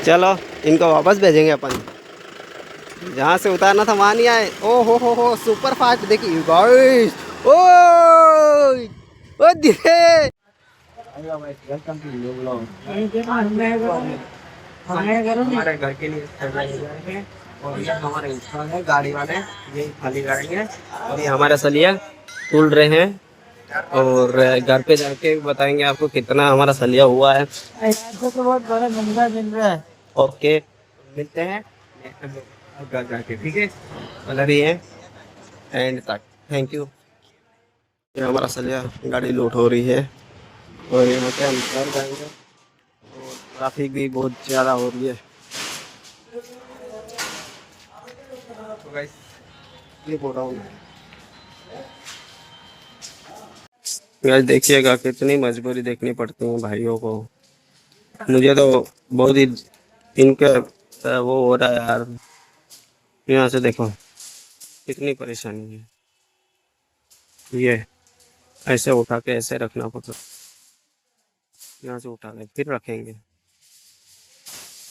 चलो इनको वापस भेजेंगे अपन। जहाँ से उतारना था वहाँ नहीं आए। ओ हो सुपर फास्ट देखिए गाइस। ओ ओ धीरे। हमारे घर के लिए और ये हमारे इंसान है गाड़ी वाले, ये खाली करेंगे और ये हमारा सलिया तोल रहे हैं और घर पे जाके बताएंगे आपको कितना हमारा सलिया हुआ है। तो बहुत बड़ा महंगा मिल रहा है। ओके मिलते हैं घर जाके, ठीक है। कलर ही है एंड तक। Thank you. ये हमारा सलिया गाड़ी लोड हो रही है और यहाँ पे हम घर जाएंगे और ट्रैफिक भी बहुत ज़्यादा हो रही है। तो गाइस ये बोल रहा हूँ गाइस, देखिएगा कितनी मजबूरी देखनी पड़ती है भाइयों को। मुझे तो बहुत ही इनका वो हो रहा है यार। यहाँ से देखो कितनी परेशानी है। ये ऐसे उठा के ऐसे रखना पड़ता, यहाँ से उठा के फिर रखेंगे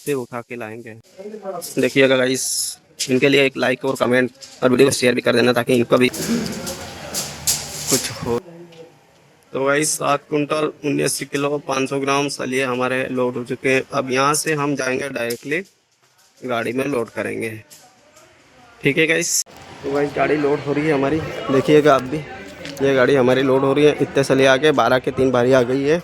फिर उठा के लाएंगे। देखिएगा गाइस, इनके लिए एक लाइक और कमेंट और वीडियो को शेयर भी कर देना ताकि इनको भी कुछ हो। तो गाइस 7 कुंटल 19 किलो 500 ग्राम सलिए हमारे लोड हो चुके हैं। अब यहाँ से हम जाएंगे डायरेक्टली गाड़ी में लोड करेंगे, ठीक है गाइस। तो गाइस गाड़ी लोड हो रही है हमारी, देखिएगा आप भी। ये गाड़ी हमारी लोड हो रही है। इतने सलिए आ गए, 12 के 3 भारी आ गई है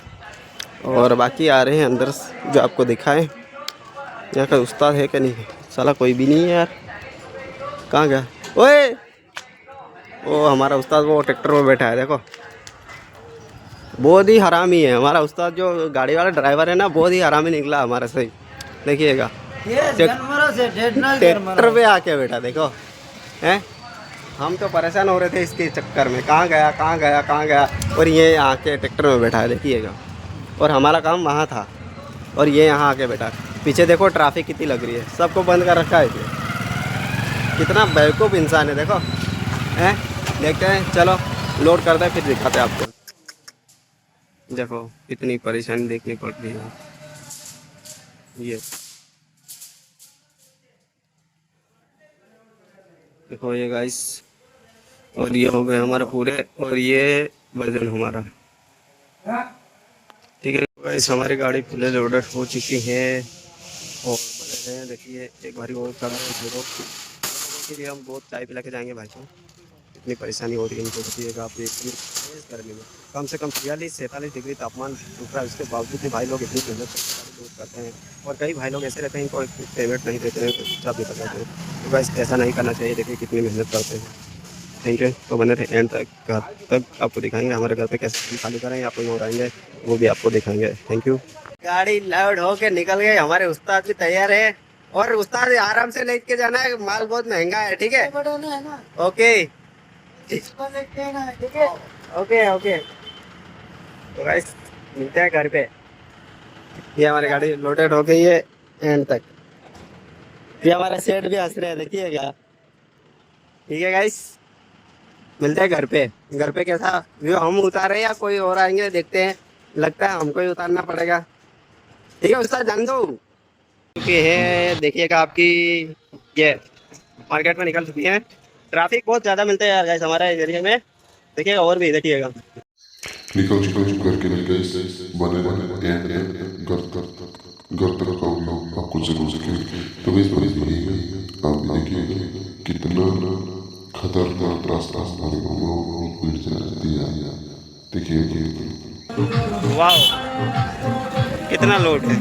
और बाकी आ रहे हैं अंदर जो आपको दिखाएं। यहाँ का उस्ताद है कि नहीं? साला कोई भी नहीं है यार। कहाँ गया? ओए वो हमारा उस्ताद वो ट्रैक्टर में बैठा है, देखो बहुत ही हरामी है हमारा उस्ताद। जो गाड़ी वाला ड्राइवर है ना, बहुत ही हरामी निकला हमारा से। देखिएगा ट्रैक्टर पे आके बैठा, देखो हैं। हम तो परेशान हो रहे थे इसके चक्कर में, कहाँ गया कहाँ गया कहाँ गया, और ये आके ट्रैक्टर में बैठा है, देखिएगा। और हमारा काम वहाँ था और ये यहाँ आके बैठा। पीछे देखो ट्रैफिक कितनी लग रही है, सबको बंद कर रखा है इसने। कितना बेवकूफ़ इंसान है, देखो हैं। देखते हैं, चलो लोड करते हैं फिर दिखाते हैं आपको। देखो इतनी परेशानी देखनी पड़ रही है। ये देखो ये गाइस, और ये हो गए हमारे पूरे, और ये वजन हमारा, ठीक है गाइस। हमारी गाड़ी फुल लोडेड हो चुकी है और बने हैं। देखिए एक बारी और खड़ा है के लिए हम बहुत चाय पिला के जाएंगे भाई को। इतनी परेशानी हो रही है इनको, देखिएगा आप। इतनी तेज गर्मी में कम से कम 46-47 डिग्री तापमान उठ रहा है, उसके बावजूद भी भाई लोग इतनी मेहनत करते हैं। और कई भाई लोग ऐसे रहते हैं इनको पेमेंट नहीं देते हैं, चुपचाप निकल जाते हैं। तो बस ऐसा नहीं करना चाहिए। देखिए कितनी मेहनत करते हैं। Thank you. तो बने थे एंड तक, घर तक आपको दिखाएंगे हमारे घर पे कैसे खाली करेंगे, आप लोग आएंगे वो भी आपको दिखाएंगे। Thank you. गाड़ी लोड होके निकल गए, हमारे उस्ताद भी तैयार है। और उस्ताद आराम से लेके जाना है, माल बहुत महंगा है, ठीक है। Okay okay okay. तो गाइस मिलते हैं घर पे। ये हमारी गाड़ी लोडेड हो गई है एंड तक। ये हमारा सेट भी हंस रहे हैं, देखिएगा, ठीक है गाइस। मिलते हैं घर पे। घर पे कैसा व्यू, हम उतारे या कोई और आएंगे देखते हैं। लगता है हमको ही उतारना पड़ेगा, ठीक है उस्ताद, जान दो। चुकी है देखिएगा आपकी, ये मार्केट में निकल चुकी है। ट्रैफिक बहुत ज़्यादा मिलता है यार गाइस हमारे एरिया में, देखिएगा और भी देखिएगा। निकल करके गए बने घर तक आपको जरूर दिखेंगे। तो इस बड़ी आप देखिए कितना खतरनाक रास्ता हमारे भीड़ से जाती है। देखिए वाह कितना लोड है।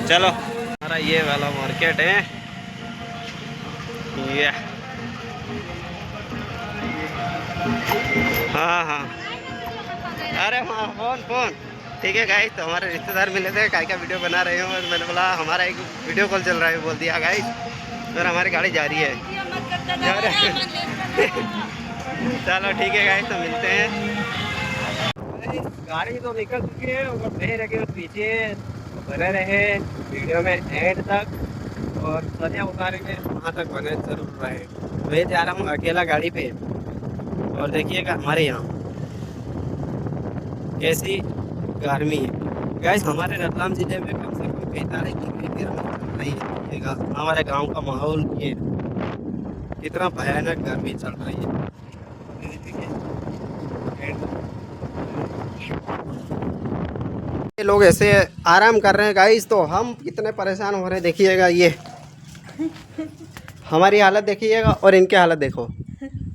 चलो हमारा ये वाला मार्केट है, ये हाँ हाँ। अरे हाँ फोन फोन, ठीक है गाइस। तो हमारे रिश्तेदार मिले थे, काय का वीडियो बना रहे हो, और मैंने बोला हमारा एक वीडियो कॉल चल रहा है, बोल दिया गाइस। और हमारी गाड़ी जा रही है। चलो ठीक है गाइस, तो मिलते हैं। गाड़ी तो निकल चुकी है और नहीं रखे पीछे बने रहे वीडियो में एंड तक, और सजा उतारेंगे वहाँ तक बने जरूर रहे। मैं जा रहा हूँ अकेला गाड़ी पे, और देखिएगा हमारे यहाँ कैसी गर्मी है गाइस। हमारे रतलाम जिले में कम से कम बेतारे की वीडियो चल रही है। देखिएगा हमारे गांव का माहौल ये कितना भयानक गर्मी चल रही है। ये देखिए, ये लोग ऐसे आराम कर रहे हैं गाइस, तो हम कितने परेशान हो रहे हैं। देखिएगा ये हमारी हालत देखिएगा और इनकी हालत देखो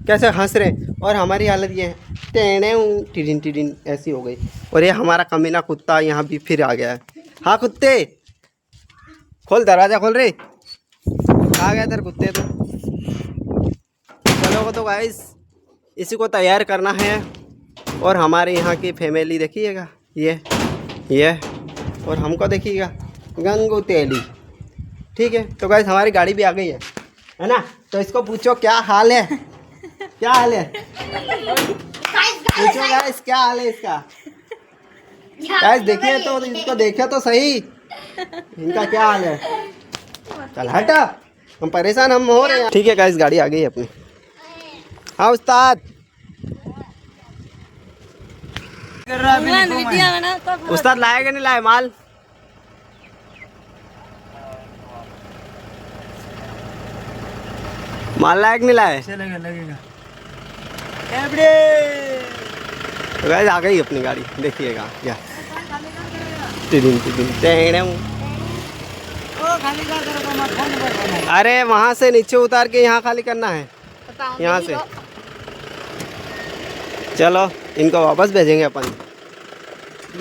कैसे हंस रहे हैं, और हमारी हालत ये है टेढ़े टिडिन टिडिन ऐसी हो गई। और ये हमारा कमीना कुत्ता यहाँ भी फिर आ गया है। हाँ कुत्ते, खोल दरवाज़ा खोल रे, आ गया इधर कुत्ते। तो चलो तो गाइस इसी को तैयार करना है। और हमारे यहाँ की फैमिली देखिएगा ये और हमको देखिएगा गंगू तेली। ठीक है, तो गाइस हमारी गाड़ी भी आ गई है ना। तो इसको पूछो क्या हाल है, क्या हाल है, पूछो गाइस क्या हाल है इसका। गाइस देखिए तो इसको देखिए तो सही, इनका क्या हाल है। चल हटा, हम परेशान हम हो रहे हैं। ठीक है गाइस गाड़ी आ गई अपनी। हाँ उस्ताद, उस्ताद लाएगा नहीं लाए माल। माल लायक नहीं लाए, लगेगा। तो गाइस आ गई अपनी गाड़ी, देखिएगा क्या अरे वहाँ से नीचे उतार के यहाँ खाली करना है, यहाँ से। चलो इनको वापस भेजेंगे अपन,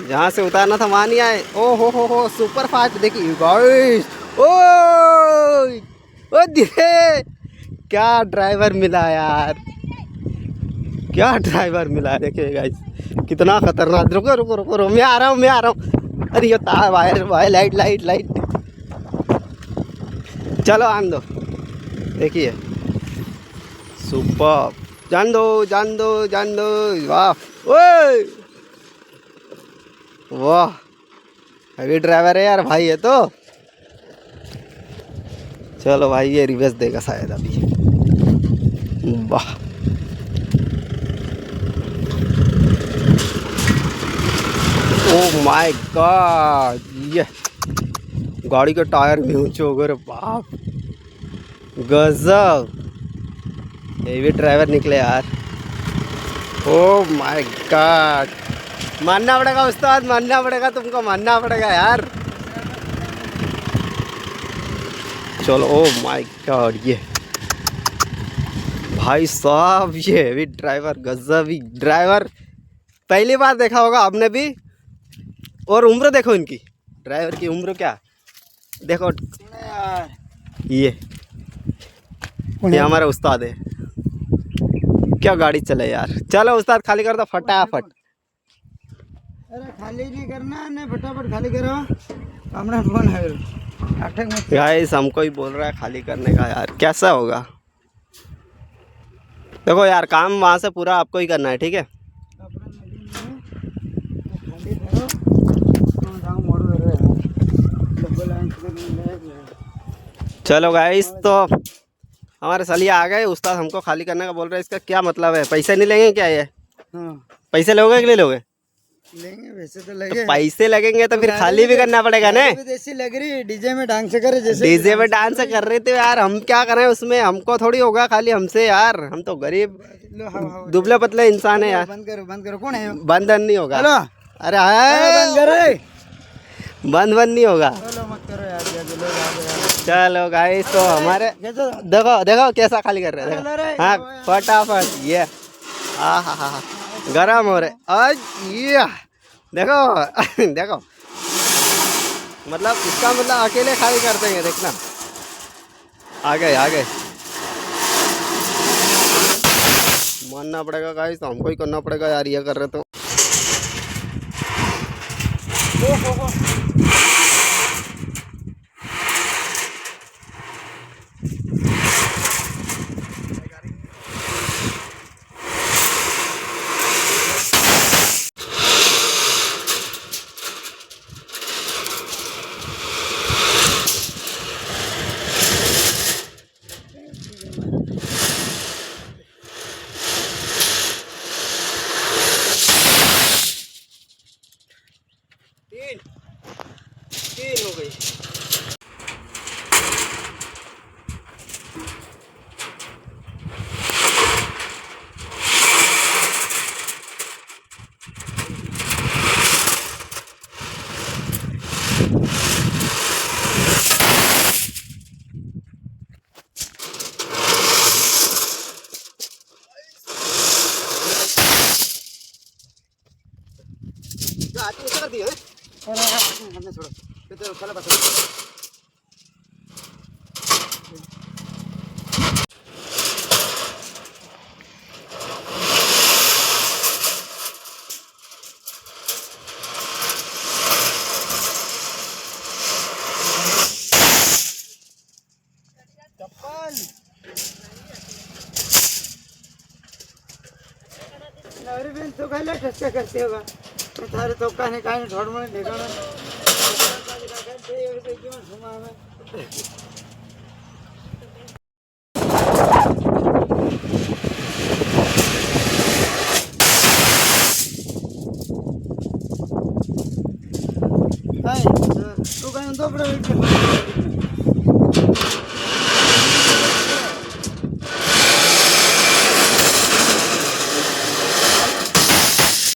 जहाँ से उतारना था वहाँ नहीं आए। ओ हो सुपर फास्ट देखिए गाइस। ओ धीरे, क्या ड्राइवर मिला यार, क्या ड्राइवर मिला। देखिए गाइस कितना खतरनाक। रुको रुको रुको रुको, मैं आ रहा हूँ। अरे ये तार वायर लाइट चलो आन दो। देखिए सुपर, जान दो। वाह ओए वाह, हैवी ड्राइवर है यार भाई ये तो। चलो भाई ये रिवर्स देगा शायद अभी। वाह ओह माय गॉड, ये गाड़ी के टायर भी ऊंचे हो गए। बाप गजब, हेवी ड्राइवर निकले यार। ओह माय गॉड, मानना पड़ेगा उस्ताद, मानना पड़ेगा तुमको, मानना पड़ेगा यार। चलो ओह माय गॉड, ये भाई साहब ये हेवी ड्राइवर, गजबी ड्राइवर, पहली बार देखा होगा आपने भी। और उम्र देखो इनकी, ड्राइवर की उम्र क्या देखो। ये हमारा उस्ताद है, क्या गाड़ी चले यार। चलो उस्ताद खाली कर दो फटाफट। अरे खाली नहीं करना है, फटाफट खाली करो, अपना फोन है। गाइस हमको ही बोल रहा है खाली करने का यार, कैसा होगा। देखो यार काम वहाँ से पूरा आपको ही करना है, ठीक है। चलो गाइस तो हमारे सलिया आ गए, उस्ताद हमको खाली करने का बोल रहे हैं। इसका क्या मतलब है, पैसे नहीं लेंगे क्या ये? हाँ पैसे लोगे कि नहीं लोगे? लेंगे, वैसे तो लगे। तो पैसे लगेंगे तो फिर खाली भी करना पड़ेगा ना। जैसी लग रही डीजे में डांस करे, जैसे डीजे में डांस कर रहे थे यार, हम क्या करें उसमें, हमको थोड़ी होगा खाली हमसे यार, हम तो गरीब दुबले पतले इंसान है यार। बंद करो, कौन है? बंद नहीं होगा। हेलो, अरे बंद करो, बंद नहीं होगा। चलो मत करो यार। चलो गाइस तो हमारे देखो कैसा खाली कर रहे हैं। हाँ फटाफट, ये हाँ गरम हो रहे आज ये देखो देखो, मतलब इसका मतलब अकेले खाली कर देंगे, देखना। आ गए मानना पड़ेगा गाइस, हमको ही करना पड़ेगा यार, ये कर रहे तो। पैसे थोडं तिथे चला बसा चप्पल अरे बेन तो काय ठसका करते होगा थारे तो काने काने ढोड़ में ढेकाना घुमा में हाय तो काय तो बड़ा